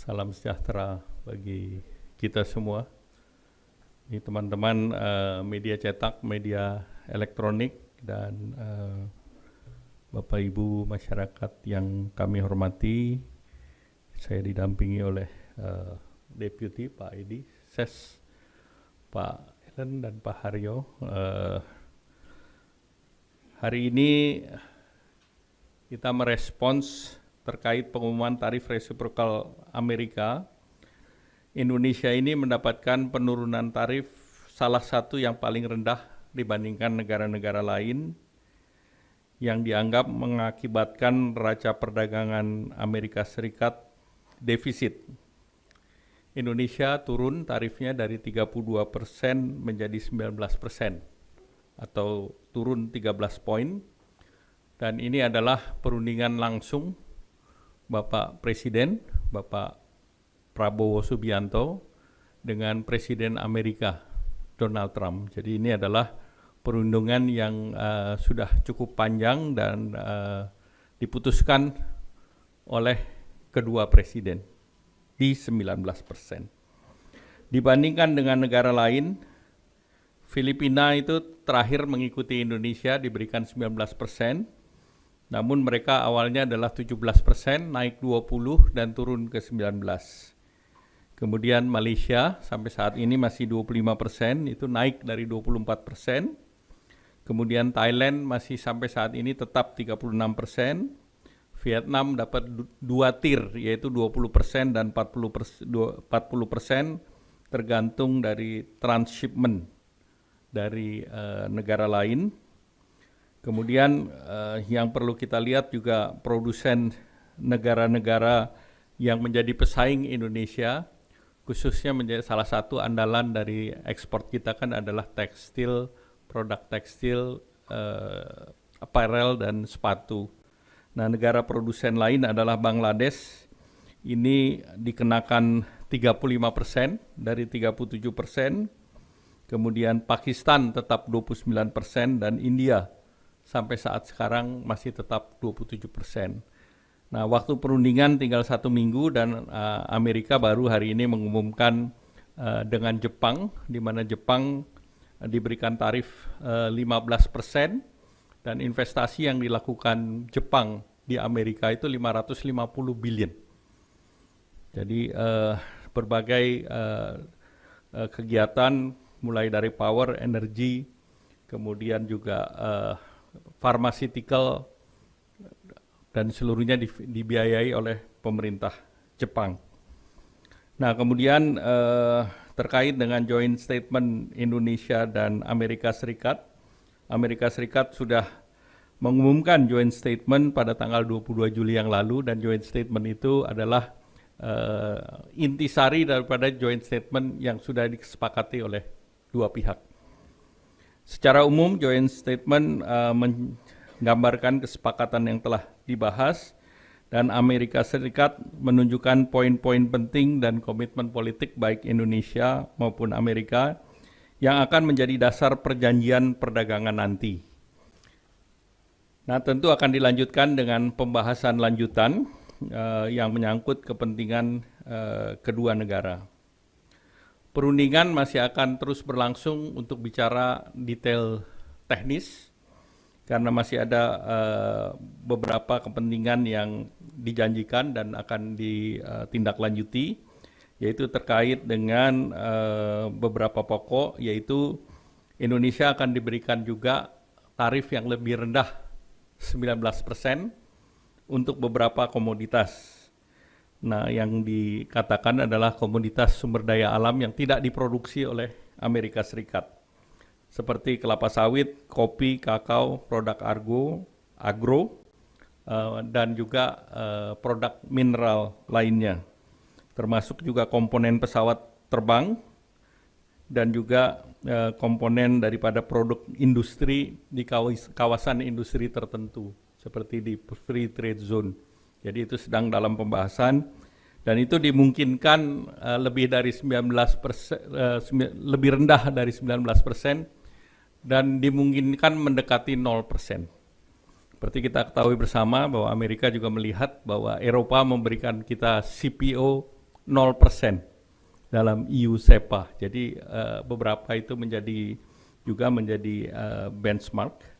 Salam sejahtera bagi kita semua. Ini teman-teman media cetak, media elektronik, dan Bapak Ibu masyarakat yang kami hormati. Saya didampingi oleh Deputi Pak Edi, Ses, Pak Ellen, dan Pak Haryo. Hari ini kita merespons terkait pengumuman tarif resiprokal Amerika. Indonesia ini mendapatkan penurunan tarif salah satu yang paling rendah dibandingkan negara-negara lain yang dianggap mengakibatkan neraca perdagangan Amerika Serikat defisit. Indonesia turun tarifnya dari 32% menjadi 19% atau turun 13 poin, dan ini adalah perundingan langsung Bapak Presiden, Bapak Prabowo Subianto dengan Presiden Amerika Donald Trump. Jadi ini adalah perundingan yang sudah cukup panjang dan diputuskan oleh kedua presiden di 19%. Dibandingkan dengan negara lain, Filipina itu terakhir mengikuti Indonesia diberikan 19%. Namun mereka awalnya adalah 17%, naik 20 dan turun ke 19. Kemudian Malaysia sampai saat ini masih 25%, itu naik dari 24%. Kemudian Thailand masih sampai saat ini tetap 36%. Vietnam dapat 2 tier, yaitu 20% dan 40% tergantung dari transshipment dari negara lain. Kemudian yang perlu kita lihat juga produsen negara-negara yang menjadi pesaing Indonesia, khususnya menjadi salah satu andalan dari ekspor kita kan adalah tekstil, produk tekstil, apparel, dan sepatu. Nah, negara produsen lain adalah Bangladesh, ini dikenakan 35% dari 37%, kemudian Pakistan tetap 29%, dan India sampai saat sekarang masih tetap 27%. Nah, waktu perundingan tinggal 1 minggu dan Amerika baru hari ini mengumumkan dengan Jepang, di mana Jepang diberikan tarif 15% dan investasi yang dilakukan Jepang di Amerika itu 550 billion. Jadi berbagai kegiatan mulai dari power, energi, kemudian juga pharmaceutical, dan seluruhnya dibiayai oleh pemerintah Jepang. Nah, kemudian terkait dengan joint statement Indonesia dan Amerika Serikat, Amerika Serikat sudah mengumumkan joint statement pada tanggal 22 Juli yang lalu, dan joint statement itu adalah intisari daripada joint statement yang sudah disepakati oleh dua pihak. Secara umum, joint statement menggambarkan kesepakatan yang telah dibahas, dan Amerika Serikat menunjukkan poin-poin penting dan komitmen politik baik Indonesia maupun Amerika yang akan menjadi dasar perjanjian perdagangan nanti. Nah, tentu akan dilanjutkan dengan pembahasan lanjutan yang menyangkut kepentingan kedua negara. Perundingan masih akan terus berlangsung untuk bicara detail teknis, karena masih ada beberapa kepentingan yang dijanjikan dan akan ditindaklanjuti, yaitu terkait dengan beberapa pokok, yaitu Indonesia akan diberikan juga tarif yang lebih rendah 19% untuk beberapa komoditas. Nah, yang dikatakan adalah komoditas sumber daya alam yang tidak diproduksi oleh Amerika Serikat, seperti kelapa sawit, kopi, kakao, produk agro, dan juga produk mineral lainnya, termasuk juga komponen pesawat terbang dan juga komponen daripada produk industri di kawasan industri tertentu, seperti di Free Trade Zone. Jadi itu sedang dalam pembahasan, dan itu dimungkinkan lebih dari 19%, lebih rendah dari 19%, dan dimungkinkan mendekati 0%. Seperti kita ketahui bersama bahwa Amerika juga melihat bahwa Eropa memberikan kita CPO 0% dalam EU SEPA. Jadi beberapa itu juga menjadi benchmark